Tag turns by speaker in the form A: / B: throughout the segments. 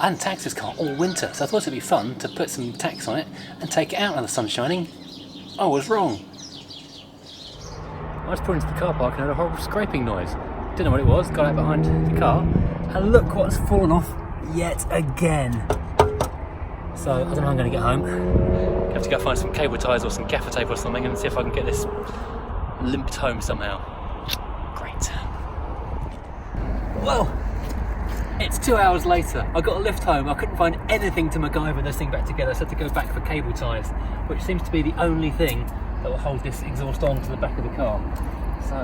A: I hadn't taxed this car all winter, so I thought it'd be fun to put some tax on it and take it out when the sun's shining. I was wrong. I was pulling into the car park and heard a horrible scraping noise. Didn't know what it was, got out behind the car, and look what's fallen off yet again. So I don't know how I'm going to get home. I have to go find some cable ties or some gaffer tape or something and see if I can get this limped home somehow. Great. Well, it's 2 hours later. I got a lift home. I couldn't find anything to MacGyver this thing back together, so I had to go back for cable ties, which seems to be the only thing that will hold this exhaust on to the back of the car. So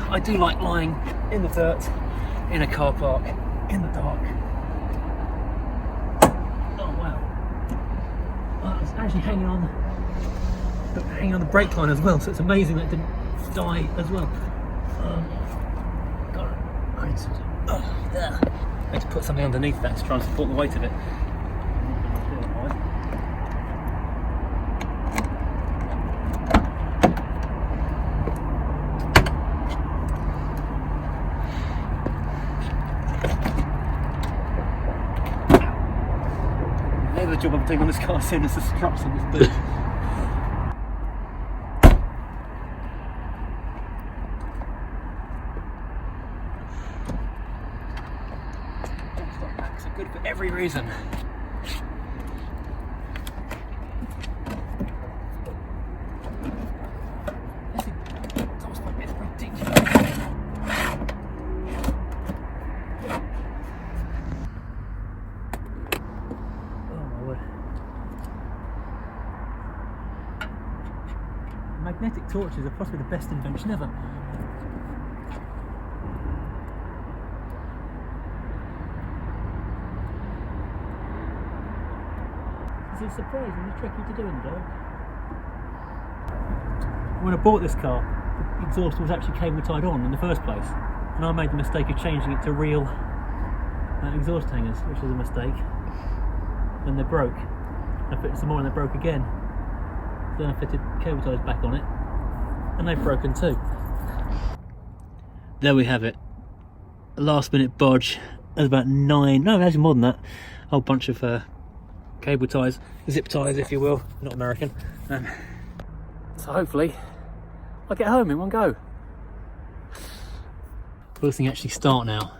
A: I do like lying in the dirt, in a car park, in the dark. Oh wow. It's actually hanging on the brake line as well, so it's amazing that it didn't die as well. I had to put something underneath that to try and support the weight of it. Maybe the job I'm taking on this car soon is the struts on this boot. Good for every reason. It's almost like it's ridiculous. Oh my word. Magnetic torches are possibly the best invention ever. It's surprisingly tricky to do in the dark. When I bought this car, the exhaust was actually cable tied on in the first place, and I made the mistake of changing it to real exhaust hangers, which was a mistake. Then they broke. I fitted some more and they broke again. Then I fitted cable ties back on it, and they've broken too. There we have it. A last minute bodge. There's about 9, no, actually more than that. A whole bunch of cable ties, zip ties if you will, not American. So hopefully I'll get home in one go. Will this thing actually start now?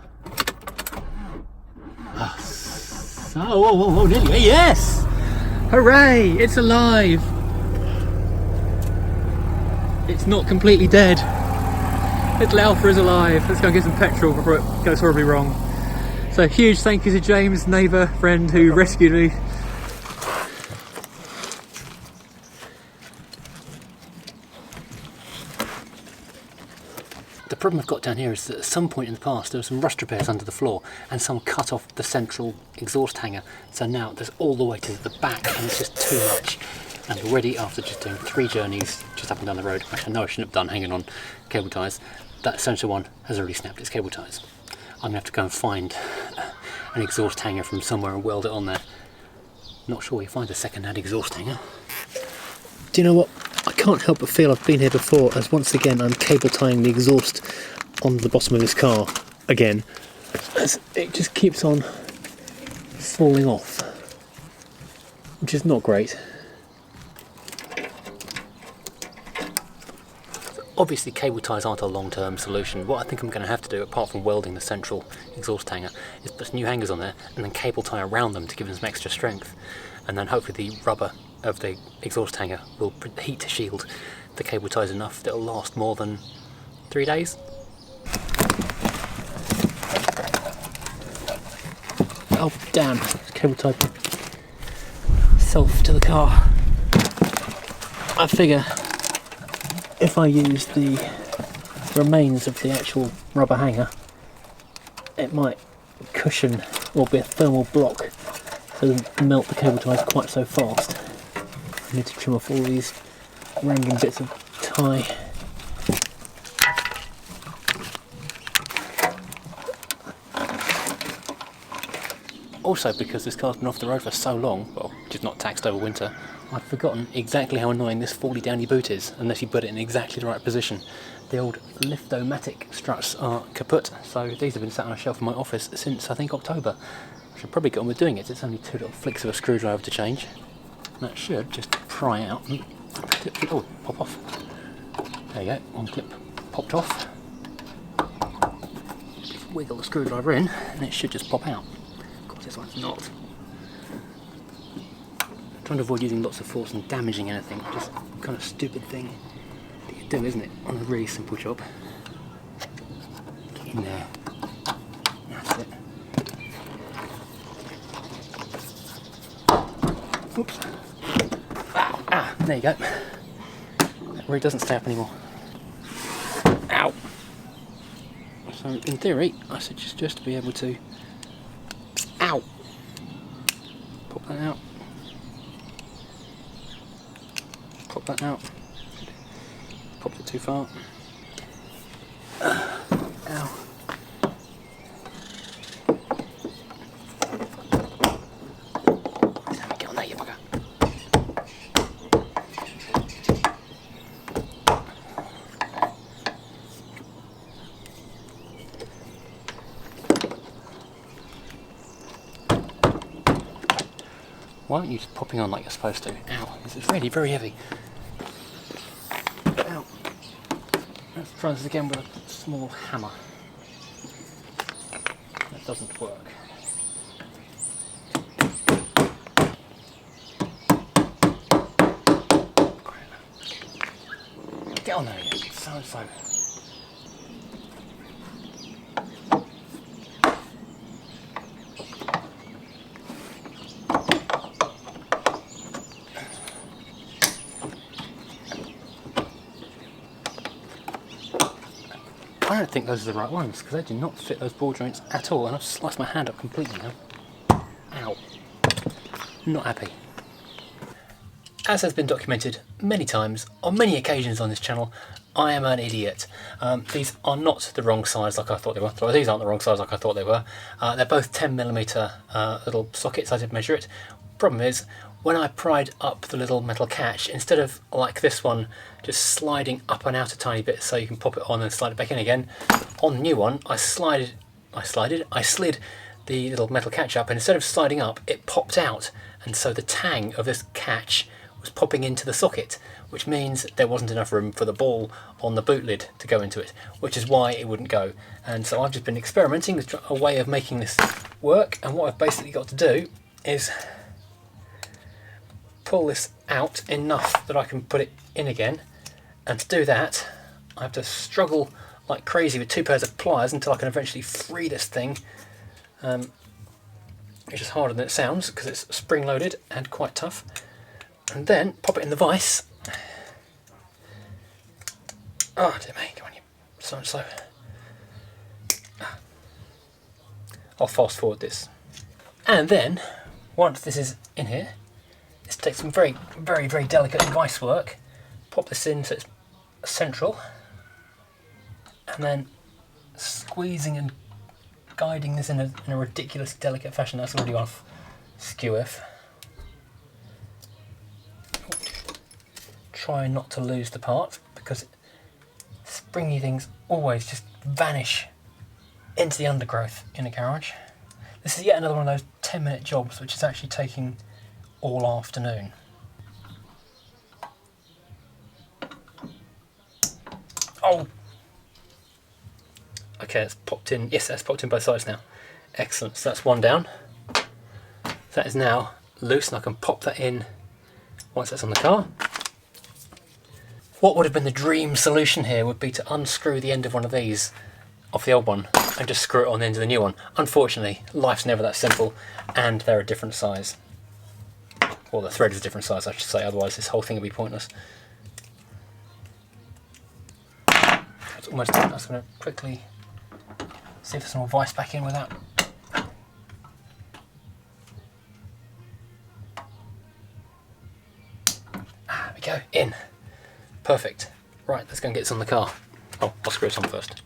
A: Oh, nearly, yes! Hooray, it's alive! It's not completely dead. Little Alfa is alive. Let's go and get some petrol before it goes horribly wrong. So huge thank you to James, neighbour, friend who rescued me. The problem I've got down here is that at some point in the past there were some rust repairs under the floor and some cut off the central exhaust hanger, so now there's all the way to the back and it's just too much. And already after just doing 3 journeys just up and down the road, which I know I shouldn't have done hanging on cable ties, that central one has already snapped its cable ties. I'm going to have to go and find an exhaust hanger from somewhere and weld it on there. Not sure where you find a second-hand exhaust hanger. Do you know what? I can't help but feel I've been here before, as once again I'm cable tying the exhaust on the bottom of this car again, as it just keeps on falling off, which is not great. Obviously cable ties aren't a long-term solution. What I think I'm going to have to do, apart from welding the central exhaust hanger, is put some new hangers on there and then cable tie around them to give them some extra strength, and then hopefully the rubber of the exhaust hanger will heat shield the cable ties enough that it'll last more than 3 days. Oh damn, cable tied myself to the car. I figure if I use the remains of the actual rubber hanger, it might cushion or be a thermal block so it doesn't melt the cable ties quite so fast. I need to trim off all these random bits of tie. Also, because this car's been off the road for so long, well, just not taxed over winter, I'd forgotten exactly how annoying this folly down your boot is, unless you put it in exactly the right position. The old Liftomatic struts are kaput, so these have been sat on a shelf in my office since I think October. I should probably get on with doing it. It's only 2 little flicks of a screwdriver to change. That should just pry out and oh, pop off. There you go, one clip popped off. Wiggle the screwdriver in and it should just pop out. Of course this one's not. I'm trying to avoid using lots of force and damaging anything. Just kind of stupid thing that you do, isn't it, on a really simple job. Get in there. That's it. Oops. There you go. That really doesn't stay up anymore. Ow! So in theory, I should just be able to... Ow! Pop that out. Pop that out. Popped it too far. Ow. Get on there, you bugger. Why aren't you just popping on like you're supposed to? Ow, this is really very heavy. Ow. Let's try this again with a small hammer. That doesn't work. Get on there again, so. I don't think those are the right ones because they do not fit those ball joints at all, and I've sliced my hand up completely now. Ow. Not happy. As has been documented many times, on many occasions on this channel, I am an idiot. These are not the wrong size like I thought they were. Well, these aren't the wrong size like I thought they were. They're both 10mm little sockets. I did measure it. Problem is, when I pried up the little metal catch, instead of like this one just sliding up and out a tiny bit so you can pop it on and slide it back in again, on the new one I slid the little metal catch up, and instead of sliding up it popped out, and so the tang of this catch was popping into the socket, which means there wasn't enough room for the ball on the boot lid to go into it, which is why it wouldn't go. And so I've just been experimenting with a way of making this work, and what I've basically got to do is pull this out enough that I can put it in again, and to do that I have to struggle like crazy with 2 pairs of pliers until I can eventually free this thing, which is harder than it sounds because it's spring loaded and quite tough, and then pop it in the vise. Oh dear me, come on you so. I'll fast forward this, and then once this is in here, this takes some very delicate vice work. Pop this in so it's central, and then squeezing and guiding this in a ridiculous delicate fashion. That's already off skew F. Try not to lose the part because springy things always just vanish into the undergrowth in a garage. This is yet another one of those 10-minute jobs which is actually taking all afternoon. Oh! Okay, it's popped in. Yes, that's popped in both sides now. Excellent. So that's one down. That is now loose, and I can pop that in once that's on the car. What would have been the dream solution here would be to unscrew the end of one of these off the old one and just screw it on the end of the new one. Unfortunately, life's never that simple, and they're a different size. Well, the thread is a different size, I should say, otherwise this whole thing would be pointless. It's almost done. I was going to quickly see if there's some more vice back in with that. There we go, in. Perfect. Right, let's go and get this on the car. Oh, I'll screw it on first.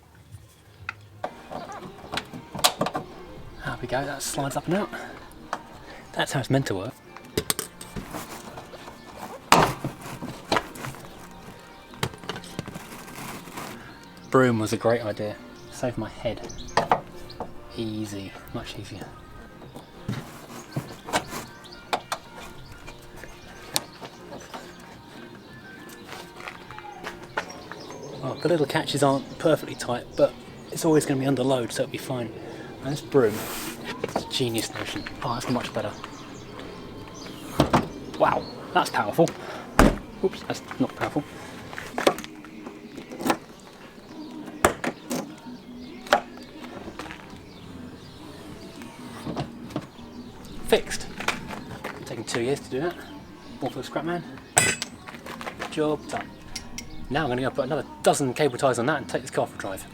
A: There we go, that slides up and out. That's how it's meant to work. Broom was a great idea. Saved my head. Easy, much easier. Well, the little catches aren't perfectly tight, but it's always going to be under load, so it'll be fine. And this broom, it's a genius notion. Oh, that's much better. Wow, that's powerful. Oops, that's not powerful. Fixed. Taking 2 years to do that. All for the scrap man. Job done. Now I'm going to go put another dozen cable ties on that and take this car for a drive.